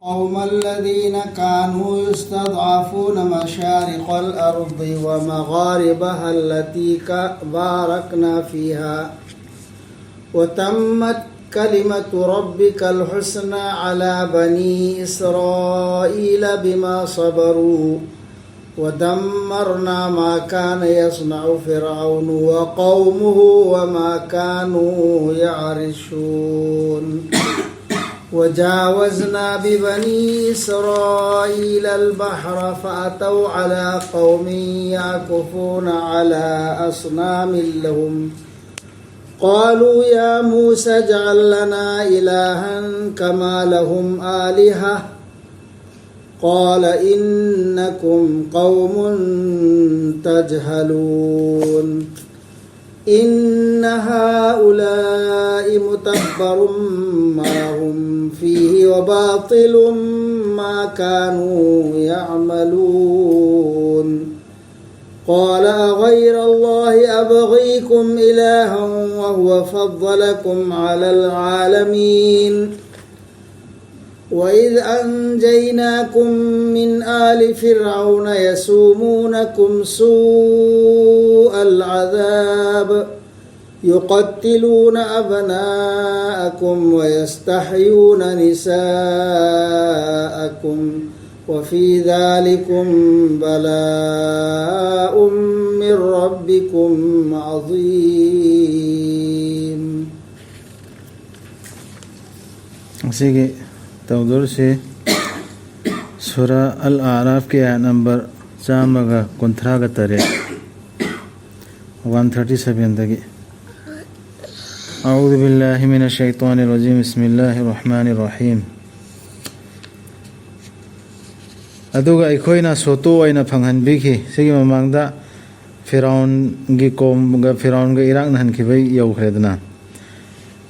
قوم الذين كانوا يستضعفون مشارق الأرض ومغاربها التي باركنا فيها وتمت كلمة ربك الحسنى على بني إسرائيل بما صبروا ودمرنا ما كان يصنع فرعون وقومه وما كانوا يعرشون وجاوزنا ببني إسرائيل البحر فأتوا على قوم يعكفون على أصنام لهم قالوا يا موسى اجعل لنا إلها كما لهم آلهة قال إنكم قوم تجهلون إن هؤلاء متبر ما هم فيه وباطل ما كانوا يعملون قال أغير الله أبغيكم إلها وهو فضلكم على العالمين وإذ أنجيناكم من آل فرعون يسومونكم سوء العذاب يقتلون أبناءكم ويستحيون نساءكم وفي ذلكم بلاء من ربكم عظيم. سيجي تودر سے سورة الأعراف کے آیت نمبر 137 137 أعوذ بالله من الشيطان الرجيم بسم الله الرحمن الرحيم أدوغا إخوينا سوتو أين فنغن بيكي سيجي ممانغدا فرعون گي قوم فرعون گي إراق نهن كبي يوخردنا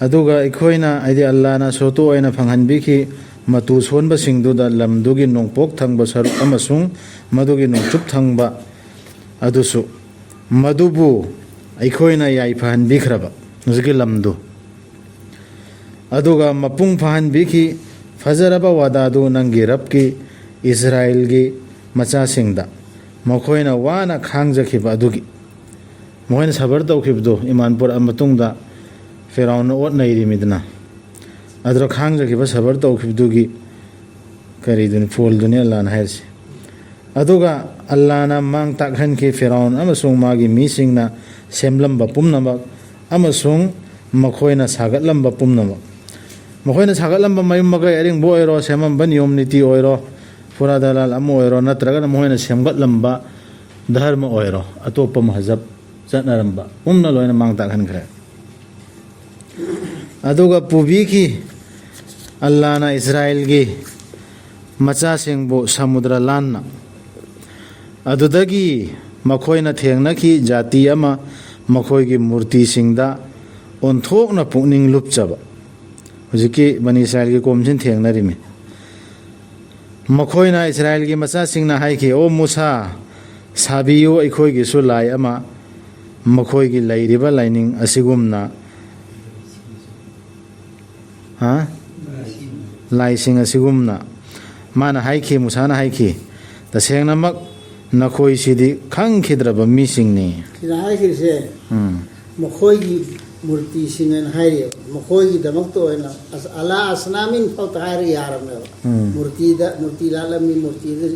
أدوغا إخوينا أيدي الله نا سوتو أين فنغن بيكي matu sonba singduda lamdugi nongpok thangba saruk amasung madugi nongchup thangba adusu madubu aikhoina yai phan bikhraba nuzgi lamdu aduga mapung phan biki fajaraba wadadu nangi rabki Israel gi macha singda mokhoina wana khangjakhiba adugi moina sabar tawkhibdu imanpur amatungda Firaun ot nairi midna adro khang jaki ba sabar tawkhibdugi kari dun fol dunia Allah na hairsi aduga Allah na mang takhan ki Firaun amasung magi mising na semlam ba pumna ba amasung makhoina sagatlam ba pumna ba makhoina sagatlam ba mayum magai aring bo ero semam ban yom niti oiro pura dalal amo oiro natraga na moina semgatlam ba dharma oiro atopa mahzab janaram ba pumna loina mang takhan khre aduga pubi ki Allah na Israel gi macha singbu samudra lanna adudagi makhoina thengna ki jati ama makhoi gi murti singda onthokna pungning lupchaba hujiki bani Israel gi komjin thengna rimi makhoina Israel gi macha singna hai ki o Musa sabiyo ikhoi gi su lai ama makhoi gi lairiba lining asigumna ha laising asigumna mana haiki musana haiki tasengna mak nakhoi sidi khangkhidraba misingni kila haiki se makhoi gi murti singen hairi makhoi gi damak to ena ala asnamin faut hairi yaram ne murti la lammi murti da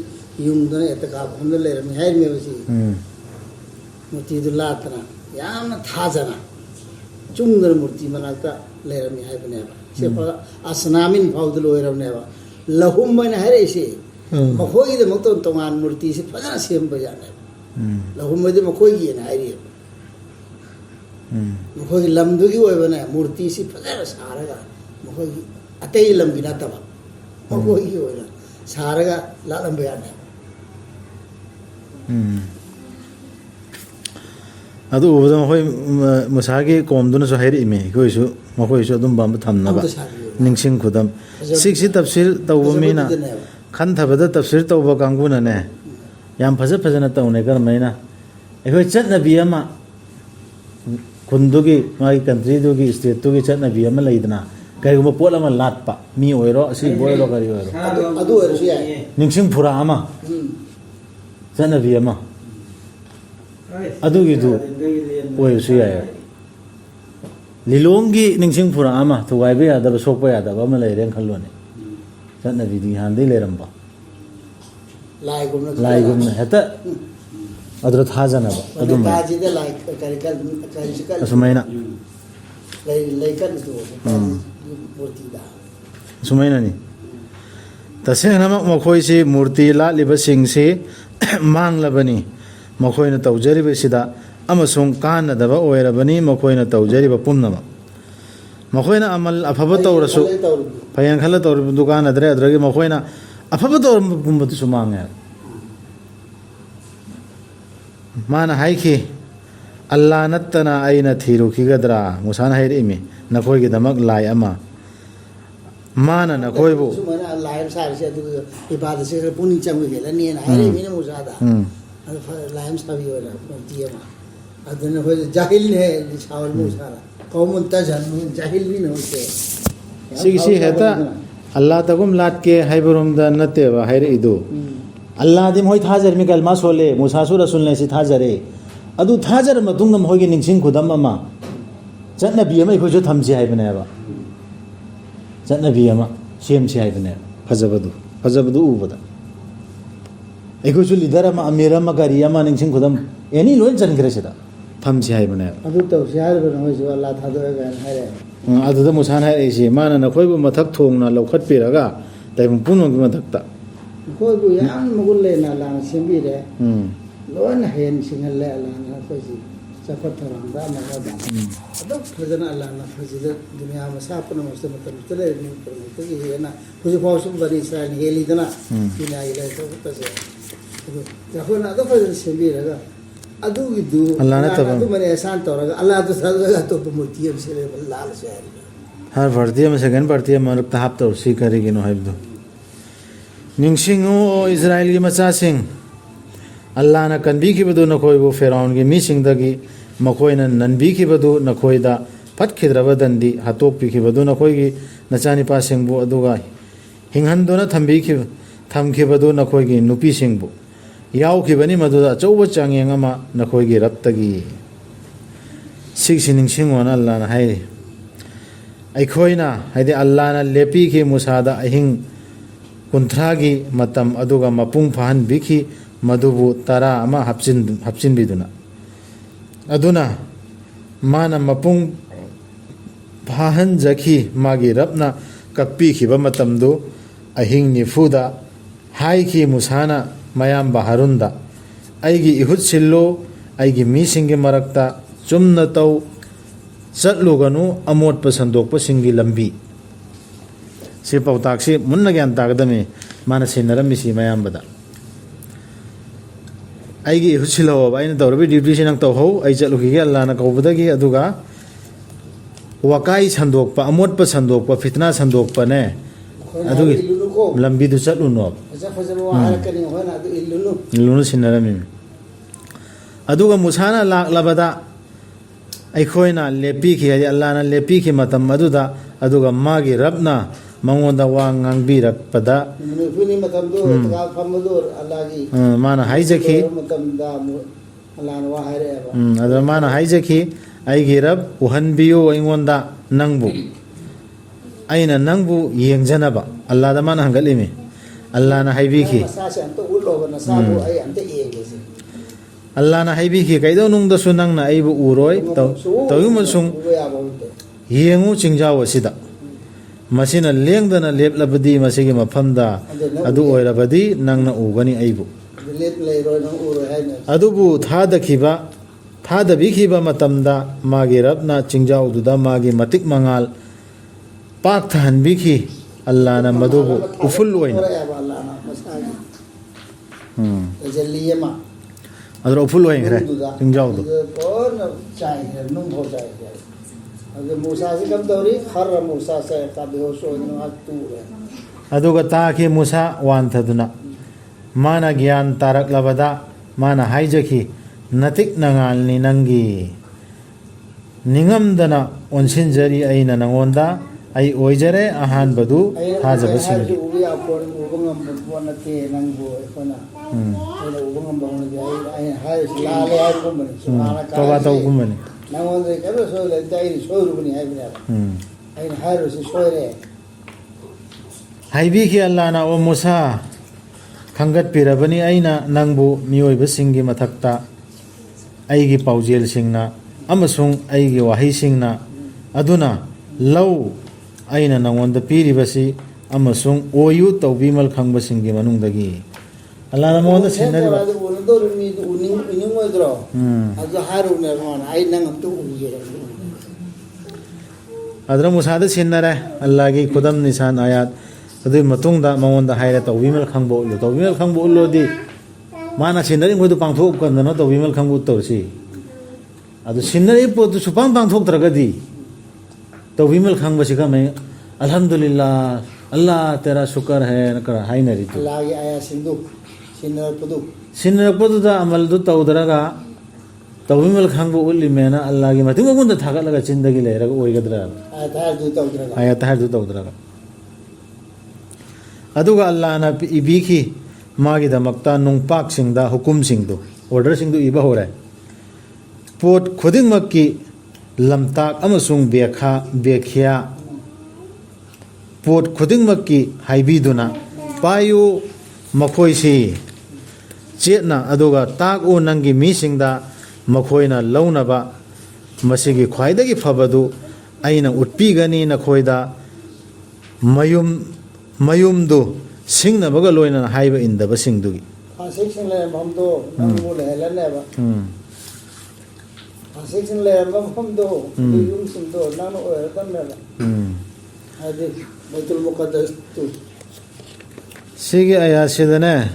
yungdane etaka bhunde leram hairi me basi murti du latna yamna thajana chungdar murti manakta leram hairi ne sepa asnamin faudlo eramneva lahum man hare se makhoi de mokton tongan murti se fajana sem bajane lahum de makhoi gi na hare makhoi lamdu gi oibana murti se fajana saraga makhoi atei lambi na taba makhoi gi oina saraga la lam bajane adu ubudam hoi musagi komduna so hairi me koisu makoisu adum bam thamnaba ningsing khudam siksi tafsir tawbamina khan thabada tafsir tawba kanguna ne yam phajana tawne karmaina ekhoi chatnabi ama kundugi mai country dugi state tugi chatnabi ama leidna ꯀꯩꯒꯨꯝꯕ ꯄꯣꯠ ꯑꯃ ꯂꯥꯠꯄ ꯃꯤ ꯑꯣꯏꯔꯣ ꯑꯁꯤꯕ ꯑꯣꯏꯔꯣ ꯀꯔꯤ ꯑꯣꯏꯔꯣ ꯑꯗꯨ ꯑꯣꯏꯔꯁꯨ ꯌꯥꯏ ꯅꯤꯡꯁꯤꯡ ꯐꯨꯔꯥ ꯑꯃ ꯆꯠꯅꯕꯤ ꯑꯃ ꯑꯗꯨꯒꯤꯗꯨ ꯑꯣꯏꯔꯁꯨ ꯌꯥꯏ ꯂꯤꯂꯣꯡꯒꯤ ꯅꯤꯡꯁꯤꯡ ꯐꯨꯔꯥ ꯑꯃ ꯊꯨꯒꯥꯏꯕ ꯌꯥꯗꯕ ꯁꯣꯛꯄ ꯌꯥꯗꯕ ꯑꯃ ꯂꯩꯔꯦꯅ ꯈꯜꯂꯣꯅꯦ ꯆꯠꯅꯕꯤꯗꯤ ꯍꯥꯟꯅꯗꯩ ꯂꯩꯔꯝꯕ ꯂꯥꯏꯒꯨꯝꯅ ꯍꯦꯛꯇ ꯑꯗꯨꯗ ꯊꯥꯖꯅꯕ ꯑꯗꯨꯝꯕ ꯑꯁꯨꯃꯥꯏꯅ ꯑꯁꯨꯃꯥꯏꯅꯅꯤ ꯇꯁꯦꯡꯅꯃꯛ ꯃꯈꯣꯏꯁꯤ ꯃꯨꯔꯇꯤ ꯂꯥꯠꯂꯤꯕꯁꯤꯡꯁꯤ ꯃꯥꯡꯂꯕꯅꯤ ꯃꯈꯣꯏꯅ ꯇꯧꯖꯔꯤꯕꯁꯤꯗ ꯑꯃꯁꯨꯡ ꯀꯥꯟꯅꯗꯕ ꯑꯣꯏꯔꯕꯅꯤ ꯃꯈꯣꯏꯅ ꯇꯧꯖꯔꯤꯕ ꯄꯨꯝꯅꯃꯛ ꯃꯈꯣꯏꯅ ꯑꯃꯜ ꯑꯐꯕ ꯇꯧꯔꯁꯨ ꯐꯌꯦꯡ ꯈꯜꯂ ꯇꯧꯔꯤꯕꯗꯨ ꯀꯥꯟꯅꯗ꯭ꯔꯦ ꯑꯗꯨꯗꯒꯤ ꯃꯈꯣꯏꯅ ꯑꯐꯕ ꯇꯧꯔꯝꯕ ꯄꯨꯝꯕꯗꯨꯁꯨ ꯃꯥꯡꯉꯦ ꯃꯥꯅ ꯍꯥꯏꯈꯤ ꯑꯜꯂꯥ ꯅꯠꯇꯅ ꯑꯩꯅ ꯊꯤꯔꯨꯈꯤꯒꯗ꯭ꯔꯥ ꯃꯨꯁꯥꯅ ꯍꯥꯏꯔꯛꯏꯃꯤ ꯅꯈꯣꯏꯒꯤꯗꯃꯛ ꯂꯥꯏ ꯑꯃ ꯃꯥꯅ ꯅꯈꯣꯏꯕꯨ ꯂꯥꯏ ꯑꯃ ꯁꯥꯔꯤꯁꯦ ꯑꯗꯨꯒ ꯏꯕꯥꯗꯁꯦ ꯈꯔ ꯄꯨꯛꯅꯤꯡ ꯆꯪꯕ ꯍꯦꯜꯂꯅꯤꯅ ꯍꯥꯏꯔꯛꯏꯃꯤꯅ ꯃꯨꯁꯥꯗ ꯑꯗꯨ ꯂꯥꯏ ꯑꯃ ꯁꯥꯕꯤꯌꯣꯅ ꯃꯨꯔꯇꯤ ꯑꯃ ꯑꯗꯨꯅ ꯑꯩꯈꯣꯏ ꯖꯥꯍꯤꯜꯅꯦ ꯁꯥꯎꯔ ꯃꯨꯁꯥꯅ ꯀꯧꯃꯨꯟ ꯇꯖꯟ ꯖꯥꯍꯤꯜꯅꯤꯅ ꯍꯧꯖꯤꯛ ꯁꯤꯒꯤꯁꯤ ꯍꯦꯛꯇ ꯑꯜꯂꯥ ꯇꯒꯨꯝ ꯂꯥꯠꯀꯦ ꯍꯥꯏꯕꯔꯣꯝꯗ ꯅꯠꯇꯦꯕ ꯍꯥꯏꯔꯛꯏꯗꯨ ꯑꯜꯂꯥꯗꯤ ꯃꯣꯏ ꯊꯥꯖꯔꯤꯃꯤ ꯀꯜꯃꯥ ꯁꯣꯜꯂꯦ ꯃꯨꯁꯥꯁꯨ ꯔꯁꯨꯜꯅꯦ ꯁꯤ ꯊꯥꯖꯔꯦ ꯑꯗꯨ ꯊꯥꯖꯔ ꯃꯇꯨꯡꯗ ꯃꯈꯣꯏꯒꯤ ꯅꯤꯡꯁꯤꯡ ꯈꯨꯗꯝ ꯑꯃ ꯆꯠꯅꯕꯤ ꯑꯃ ꯑꯩꯈꯣꯏꯁꯨ ꯊꯝꯁꯤ ꯍꯥꯏꯕꯅꯦꯕ ꯆꯠꯅꯕꯤ ꯑꯃ ꯁꯦꯝꯁꯤ ꯍꯥꯏꯕꯅꯦꯕ ꯐꯖꯕꯗꯨ ꯎꯕꯗ ꯑꯩꯈꯣꯏꯁꯨ ꯂꯤꯗꯔ ꯑꯃ ꯑꯃꯤꯔ ꯑꯃ ꯀꯔꯤ ꯑꯃ ꯅꯤꯡꯁꯤꯡ ꯈꯨꯗꯝ ꯑꯦꯅꯤ ꯂꯣꯏ ꯆꯟꯈ꯭ꯔꯦ ꯁꯤꯗ ꯊꯝꯁꯤ ꯍꯥꯏꯕꯅꯦꯕ ꯑꯗꯨ ꯇꯧꯁꯤ ꯍꯥꯏꯔꯕꯅ ꯃꯣꯏꯁꯨ ꯑꯜꯂꯥ ꯊꯥꯗꯣꯛꯑꯒꯅ ꯍꯥꯏꯔꯛꯑꯦ ꯑꯗꯨꯗ ꯃꯨꯁꯥꯅ ꯍꯥꯏꯔꯛꯏꯁꯤ ꯃꯥꯅ ꯅꯈꯣꯏꯕꯨ ꯃꯊꯛ ꯊꯣꯡꯅ ꯂꯧꯈꯠꯄꯤꯔꯒ ꯇꯥꯏꯕꯪ ꯄꯨꯝꯅꯃꯛꯀꯤ ꯃꯊꯛꯇ ꯑꯩꯈꯣꯏꯕꯨ ꯌꯥꯝ ꯃꯒꯨꯟ ꯂꯩꯅ ꯑꯜꯂꯥꯅ ꯁꯦꯝꯕꯤꯔꯦ ꯂꯣꯏꯅ ꯍꯦꯟ ꯁꯤꯡꯍꯜꯂꯦ ꯑꯜꯂꯥꯅ ꯑꯩꯈꯣꯏꯁꯤ ꯆꯥꯎꯈꯠ ꯊꯧꯔꯥꯡꯗ ꯑꯃꯗ ꯑꯗꯨꯝ ꯐꯖꯅ ꯑꯜꯂꯥꯅ ꯐꯖꯅ ꯗꯨꯅꯤꯌꯥ ꯃꯁꯥ ꯄꯨꯝꯅꯃꯛꯇ ꯃꯇꯝꯗ ꯂꯩꯔꯤꯕ ꯄꯨꯝꯅꯃꯛꯇꯒꯤ ꯍꯦꯟꯅ ꯍꯧꯖꯤꯛꯐꯥꯎ ꯁꯨꯝ ꯕꯅꯤ ꯏꯁꯔꯥꯏꯜ ꯍꯦꯜꯂꯤꯗꯅ ꯗꯨꯅꯤꯌꯥꯒꯤ ꯂꯩꯊꯣꯛꯄꯁꯦ ꯑꯗꯨ ꯑꯩꯈꯣꯏꯅ ꯑꯗꯨꯝ ꯐꯖꯅ ꯁꯦꯝꯕꯤꯔꯒ ꯑꯗꯨꯒꯤꯗꯨ ꯑꯗꯨꯃꯅ ꯑꯦꯁꯥꯟ ꯇꯧꯔꯒ ꯑꯜꯂꯥꯗꯨ ꯊꯥꯗꯣꯛꯑꯒ ꯑꯇꯣꯞꯄ ꯃꯨꯔꯇꯤ ꯑꯃ ꯁꯦꯝꯂꯒ ꯂꯥꯜꯂꯁꯨ ꯍꯥꯏꯔꯤꯕ ꯍꯥꯔ ꯄꯥꯔꯇꯤ ꯑꯃ ꯁꯦꯀꯦꯟ ꯄꯥꯔꯇꯤ ꯑꯃ ꯃꯔꯛꯇ ꯍꯥꯞꯇꯧꯔꯁꯤ ꯀꯔꯤꯒꯤꯅꯣ ꯍꯥꯏꯕꯗꯣ ꯅꯤꯡꯁꯤꯡꯉꯨ ꯑꯣ ꯏꯁꯔꯥꯏꯜꯒꯤ ꯃꯆꯥꯁꯤꯡ ꯑꯜꯂꯥꯅ ꯀꯟꯕꯤꯈꯤꯕꯗꯨ ꯅꯈꯣꯏꯕꯨ ꯐꯦꯔꯥꯎꯟꯒꯤ ꯃꯤꯁꯤꯡꯗꯒꯤ ꯃꯈꯣꯏꯅ ꯅꯟꯕꯤꯈꯤꯕꯗꯨ ꯅꯈꯣꯏꯗ ꯐꯠꯈꯤꯗ꯭ꯔꯕ ꯗꯟꯗꯤ ꯍꯥꯠꯇꯣꯛꯄꯤꯈꯤꯕꯗꯨ ꯅꯈꯣꯏꯒꯤ ꯅꯆꯥꯅꯤꯄꯥꯁꯤꯡꯕꯨ ꯑꯗꯨꯒ ꯍꯤꯡꯍꯟꯗꯨꯅ ꯊꯝꯈꯤꯕꯗꯨ ꯅꯈꯣꯏꯒꯤ ꯅꯨꯄꯤꯁꯤꯡꯕꯨ ꯌꯥꯎꯈꯤꯕꯅꯤ ꯃꯗꯨꯗ ꯑꯆꯧꯕ ꯆꯥꯡꯌꯦꯡ ꯑꯃ ꯅꯈꯣꯏꯒꯤ ꯔꯕꯇꯒꯤ ꯁꯤꯒꯤꯁꯤ ꯅꯤꯡꯁꯤꯡꯉꯣꯅ ꯑꯜꯂꯥꯅ ꯍꯥꯏꯔꯤ ꯑꯩꯈꯣꯏꯅ ꯍꯥꯏꯗꯤ ꯑꯜꯂꯥꯅ ꯂꯦꯞꯄꯤꯈꯤ ꯃꯨꯁꯥꯗ ꯑꯍꯤꯡ 30ꯒꯤ ꯃꯇꯝ ꯑꯗꯨꯒ ꯃꯄꯨꯡ ꯐꯥꯍꯟꯕꯤꯈꯤ ꯃꯗꯨꯕꯨ 10 ꯑꯃ ꯍꯥꯞꯆꯤꯟꯕꯤꯗꯨꯅ ꯑꯗꯨꯅ ꯃꯥꯅ ꯃꯄꯨꯡ ꯐꯥꯍꯟꯖꯈꯤ ꯃꯥꯒꯤ ꯔꯕꯅ ꯀꯛꯄꯤꯈꯤꯕ ꯃꯇꯝꯗꯨ ꯑꯍꯤꯡ 90ꯗ ꯍꯥꯏꯈꯤ ꯃꯨꯁꯥꯅ ꯃꯌꯥꯝꯕ ꯍꯥꯔꯨꯟꯗ ꯑꯩꯒꯤ ꯏꯍꯨꯠ ꯁꯤꯜꯂꯨ ꯑꯩꯒꯤ ꯃꯤꯁꯤꯡꯒꯤ ꯃꯔꯛꯇ ꯆꯨꯝꯅ ꯇꯧ ꯆꯠꯂꯨꯒꯅꯨ ꯑꯃꯣꯠꯄ ꯁꯟꯗꯣꯛꯄꯁꯤꯡꯒꯤ ꯂꯝꯕꯤ ꯁꯤ ꯄꯥꯎꯇꯥꯛꯁꯤ ꯃꯨꯟꯅ ꯒ꯭ꯌꯥꯟ ꯇꯥꯒꯗꯝꯃꯤ ꯃꯥꯅ ꯁꯤꯟꯅꯔꯝꯃꯤꯁꯤ ꯃꯌꯥꯝꯕꯗ ꯑꯩꯒꯤ ꯏꯍꯨꯠ ꯁꯤꯜꯍꯧꯕ ꯑꯩꯅ ꯇꯧꯔꯤꯕ ꯗ꯭ꯌꯨꯇꯤꯁꯤ ꯅꯪ ꯇꯧꯍꯧ ꯑꯩ ꯆꯠꯂꯨꯈꯤꯒꯦ ꯑꯜꯂꯥꯅ ꯀꯧꯕꯗꯒꯤ ꯑꯗꯨꯒ ꯋꯥꯀꯥꯏ ꯁꯟꯗꯣꯛꯄ ꯑꯃꯣꯠꯄ ꯁꯟꯗꯣꯛꯄ ꯐꯤꯇꯅꯥ ꯁꯟꯗꯣꯛꯄꯅꯦ ꯑꯗꯨꯒꯤ ꯂꯝꯕꯤꯗꯨ ꯆꯠꯂꯨꯅꯣ ꯏꯜꯂꯨꯅꯨ ꯁꯤꯟꯅꯔꯝꯃꯤ ꯑꯗꯨꯒ ꯃꯨꯁꯥꯅ ꯂꯥꯛꯂꯕꯗ ꯑꯩꯈꯣꯏꯅ ꯂꯦꯞꯄꯤꯈꯤ ꯍꯥꯏꯗꯤ ꯑꯜꯂꯥꯅ ꯂꯦꯞꯄꯤꯈꯤ ꯃꯇꯝ ꯑꯗꯨꯗ ꯑꯗꯨꯒ ꯃꯥꯒꯤ ꯔꯕꯅ ꯃꯉꯣꯟꯗ ꯋꯥ ꯉꯥꯡꯕꯤꯔꯛꯄꯗ ꯃꯥꯅ ꯍꯥꯏꯖꯈꯤ ꯑꯗꯨꯗ ꯃꯥꯅ ꯍꯥꯏꯖꯈꯤ ꯑꯩꯒꯤ ꯔꯕ ꯎꯍꯟꯕꯤꯌꯨ ꯑꯩꯉꯣꯟꯗ ꯅꯪꯕꯨ ꯑꯩꯅ ꯅꯪꯕꯨ ꯌꯦꯡꯖꯅꯕ ꯑꯜꯂꯥꯗ ꯃꯥꯅ ꯍꯪꯒꯠꯂꯤꯃꯤ ꯑल्लाहना हाइबिखि अल्लाहना हाइबिखि कैदौनुंगदसु नंगना आइबु उरोय तौयुमसुं येंगु चिंजाव असिदा मसिना लेंगदना लेपलबदि मसिगि मफमदा अदु ओइरबदि नंगना उगनि आइबु अदुबु थादबिखिबा मतमदा मागे रबना चिंजावदुदा मागे मतिक मंगाल पाक थाहनबिखि अल्लाहना मदुबु उफुल ओइना अदर उफुल ओइनग्रे चिंजावदु अदुगा ताखि मुसा वानथदुना माना ज्ञान तारकलबदा माना हाइजखि नतिक नंगालनि नंगी निंगमदना ओनसिनजरी अइना नंगोंदा ꯑꯩ ꯑꯣꯏꯖꯔꯦ ꯑꯍꯥꯟꯕꯗꯨ ꯊꯥꯖꯕꯁꯤꯡꯒꯤ ꯎꯕ ꯌꯥꯄꯣꯠ ꯎꯕ ꯉꯝꯕ ꯄꯣꯠ ꯅꯠꯇꯦ ꯅꯪꯕꯨ ꯑꯩꯈꯣꯏꯅ ꯑꯩꯅ ꯎꯕ ꯉꯝꯕ ꯅꯠꯇꯦ ꯑꯩꯅ ꯍꯥꯏꯔꯤꯁꯤ ꯂꯥꯜꯂꯦ ꯍꯥꯏꯕꯒꯨꯝꯕꯅꯤ ꯇꯧꯕ ꯇꯧꯒꯨꯝꯕꯅꯤ ꯅꯪꯉꯣꯟꯗ ꯀꯩꯝꯇ ꯁꯣꯏ ꯂꯩꯇꯦ ꯑꯩꯅ ꯁꯣꯏꯔꯨꯕꯅꯤ ꯍꯥꯏꯕꯅꯦꯕ ꯑꯩꯅ ꯍꯥꯏꯔꯨꯁꯤ ꯁꯣꯏꯔꯦ ꯍꯥꯏꯕꯤꯈꯤ ꯑꯜꯂꯥꯍꯅ ꯑꯣ ꯃꯨꯁꯥ ꯈꯪꯒꯠꯄꯤꯔꯕꯅꯤ ꯑꯩꯅ ꯅꯪꯕꯨ ꯃꯤꯑꯣꯏꯕꯁꯤꯡꯒꯤ ꯃꯊꯛꯇ ꯑꯩꯒꯤ ꯄꯥꯎꯖꯦꯜꯁꯤꯡꯅ ꯑꯃꯁꯨꯡ ꯑꯩꯒꯤ ꯋꯥꯍꯩꯁꯤꯡꯅ ꯑꯗꯨꯅ ꯂꯧ ꯑꯩꯅ ꯅꯉꯣꯟꯗ ꯄꯤꯔꯤꯕꯁꯤ ꯑꯃꯁꯨꯡ ꯑꯣꯏꯌꯨ ꯇꯧꯕꯤꯃꯜ ꯈꯪꯕꯁꯤꯡꯒꯤ ꯃꯅꯨꯡꯗꯒꯤ ꯑꯜꯂꯥꯍꯅ ꯃꯉꯣꯟꯗ ꯁꯤꯟꯅꯔꯤꯕ ꯎꯅꯤꯡꯉꯣꯏꯗ꯭ꯔꯣ ꯑꯗꯨ ꯍꯥꯏꯔꯨꯅꯦꯕ ꯑꯩ ꯅꯪ ꯑꯝꯇ ꯎꯒꯦ ꯑꯗꯨꯅ ꯃꯨꯁꯥꯗ ꯁꯤꯟꯅꯔꯦ ꯑꯜꯂꯥꯍꯒꯤ ꯈꯨꯗꯝ ꯅꯤꯁꯥꯟ ꯑꯌꯥꯠ ꯑꯗꯨꯒꯤ ꯃꯇꯨꯡꯗ ꯃꯉꯣꯟꯗ ꯍꯥꯏꯔꯦ ꯇꯧꯕꯤꯃꯜ ꯈꯪꯕ ꯎꯠꯂꯨ ꯇꯧꯕꯤꯃꯜ ꯈꯪꯕ ꯎꯠꯂꯣꯗꯤ ꯃꯥꯅ ꯁꯤꯟꯅꯔꯤꯕꯗꯨ ꯄꯥꯡꯊꯣꯛ ꯀꯟꯗꯅ ꯇꯧꯕꯤꯃꯜ ꯈꯪꯕ ꯎꯠꯇꯧꯔꯁꯤ ꯑꯗꯨ ꯁꯤꯟꯅꯔꯤꯕ ꯄꯣꯠꯇꯨ ꯁꯨꯄꯥꯡ ꯄꯥꯡꯊꯣꯛꯇ꯭ꯔꯒꯗꯤ ꯇꯧꯕꯤꯃꯜ ꯈꯪꯕꯁꯤ ꯀꯃꯥꯏ ꯑꯜꯍꯝꯗꯨꯂꯤꯜꯂꯥ ꯑꯜꯂꯥꯍ ꯇꯦꯔꯥ ꯁꯨꯀꯔ ꯍꯦꯅ ꯈꯔ ꯍꯥꯏꯅꯔꯤꯗꯨ ꯑꯜꯂꯥꯍꯒꯤ ꯑꯥꯌꯥꯁꯤꯡꯗꯨ ꯁꯤꯟꯅꯔꯛꯄꯗꯨꯗ ꯑꯃꯜꯗꯨ ꯇꯧꯗ꯭ꯔꯒ ꯇꯧꯕꯤꯃꯜ ꯈꯪꯕ ꯎꯠꯂꯤꯃꯦꯅ ꯑꯜꯂꯥꯍꯒꯤ ꯃꯇꯤꯛ ꯃꯒꯨꯟꯗ ꯊꯥꯒꯠꯂꯒ ꯆꯤꯟꯗꯒꯤ ꯂꯩꯔꯒ ꯑꯣꯏꯒꯗ꯭ꯔꯥ ꯑꯥꯌꯥꯠ ꯍꯥꯏꯔꯗꯨ ꯇꯧꯗ꯭ꯔꯒ ꯑꯗꯨꯒ ꯑꯜꯂꯥꯍꯅ ꯏꯕꯤꯈꯤ ꯃꯥꯒꯤꯗꯃꯛꯇ ꯅꯨꯡꯄꯥꯛꯁꯤꯡꯗ ꯍꯨꯀꯨꯝꯁꯤꯡꯗꯨ ꯑꯣꯔꯗꯔꯁꯤꯡꯗꯨ ꯏꯕ ꯍꯧꯔꯦ ꯄꯣꯠ ꯈꯨꯗꯤꯡꯃꯛꯀꯤ ꯂꯝꯇꯥꯛ ꯑꯃꯁꯨꯡ ꯕꯦꯈ꯭ꯌꯥ ꯄꯣꯠ ꯈꯨꯗꯤꯡꯃꯛꯀꯤ ꯍꯥꯏꯕꯤꯗꯨꯅ ꯄꯥꯏꯌꯨ ꯃꯈꯣꯏꯁꯤ ꯆꯦꯠꯅ ꯑꯗꯨꯒ ꯇꯥꯛꯎ ꯅꯪꯒꯤ ꯃꯤꯁꯤꯡꯗ ꯃꯈꯣꯏꯅ ꯂꯧꯅꯕ ꯃꯁꯤꯒꯤ ꯈ꯭ꯋꯥꯏꯗꯒꯤ ꯐꯕꯗꯨ ꯑꯩꯅ ꯎꯠꯄꯤꯒꯅꯤ ꯅꯈꯣꯏꯗ ꯃꯌꯨꯝꯗꯨ ꯁꯤꯡꯅꯕꯒ ꯂꯣꯏꯅꯅ ꯍꯥꯏꯕ ꯏꯟꯗꯕꯁꯤꯡꯗꯨꯒꯤ ꯐꯥꯁꯤꯛꯁꯤꯡ ꯂꯩꯔꯝꯐꯝꯗꯣ ꯅꯪꯕꯨ ꯂꯩꯍꯜꯂꯅꯦꯕ ꯐꯥꯁꯤꯛꯁꯤꯡ ꯂꯩꯔꯝꯕ ꯃꯐꯝꯗꯣ ꯌꯨꯝꯁꯤꯡꯗꯣ ꯅꯪꯅ ꯑꯣꯏꯔꯗꯝꯅꯦꯕ ꯍꯥꯏꯗꯤ ꯕꯩꯇꯨꯜ ꯃꯨꯀද්ꯗꯁꯇꯨ ꯁꯤꯒꯤ ꯑꯌꯥꯠꯁꯤꯗꯅꯦ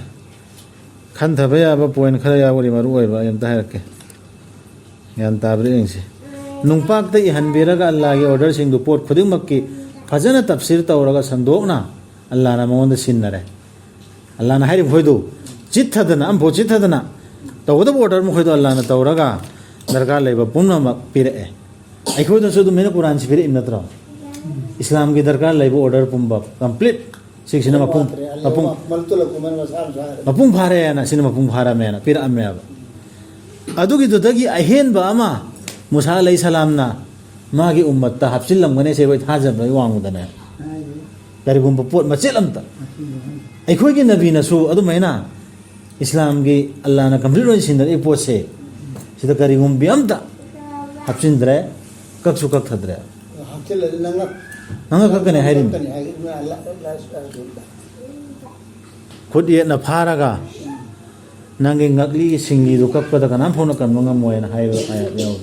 ꯈꯟꯊꯕ ꯌꯥꯕ ꯄꯣꯏꯟ ꯈꯔ ꯌꯥꯎꯔꯤ ꯃꯔꯨ ꯑꯣꯏꯕ ꯑꯩ ꯑꯝꯇ ꯍꯥꯏꯔꯛꯀꯦ ꯒ꯭ꯌꯥꯟ ꯇꯥꯕ꯭ꯔꯥ ꯌꯦꯡꯁꯤ ꯅꯨꯡꯄꯥꯛꯇ ꯏꯍꯟꯕꯤꯔꯒ ꯑꯜꯂꯥꯍꯒꯤ ꯑꯣꯔꯗꯔꯁꯤꯡꯗꯨ ꯄꯣꯠ ꯈꯨꯗꯤꯡꯃꯛꯀꯤ ꯐꯖꯅ ꯇꯞꯁꯤꯔ ꯇꯧꯔꯒ ꯁꯟꯗꯣꯛꯅ ꯑꯜꯂꯥꯍꯅ ꯃꯉꯣꯟꯗ ꯁꯤꯟꯅꯔꯦ ꯑꯜꯂꯥꯍꯅ ꯍꯥꯏꯔꯤꯕ ꯃꯈꯣꯏꯗꯨ ꯆꯤꯠꯊꯗꯅ ꯑꯃꯐꯥꯎ ꯆꯤꯠꯊꯗꯅ ꯇꯧꯒꯗꯕ ꯑꯣꯔꯗꯔ ꯃꯈꯣꯏꯗꯣ ꯑꯜꯂꯥꯍꯅ ꯇꯧꯔꯒ ꯗꯔꯀꯥꯔ ꯂꯩꯕ ꯄꯨꯝꯅꯃꯛ ꯄꯤꯔꯛꯑꯦ ꯑꯩꯈꯣꯏꯗꯁꯨ ꯑꯗꯨꯃꯥꯏꯅ ꯀꯨꯔꯥꯟꯁꯤ ꯄꯤꯔꯛꯏ ꯅꯠꯇ꯭ꯔꯣ इस्लाम की दरकार लेबो ऑर्डर पुंबा कंप्लीट सिक्सिना मपुंग फारे ना सिन मपुंग फारा मेना फिर अमे अब अदुगी दुदगी अहेन बा अमा मूसा अलैहि सलाम ना मागी उम्मत ता हफ्सिल लमगने से वै थाजब बै वांगुदने करिगुम पोट मचेलमता अखोगी नबी नसु अदुमैना इस्लाम की अल्लाह ना कंप्लीट वन सिन ए पोट से सिदा करिगुम बियमता हफ्सिंद्रे कक्सु कक थद्रे नंगा ककने हाइरिम खुद ये न फारागा नंगे ngakli singi du kakpada kanam phona kan manga moyena haiba aya yaw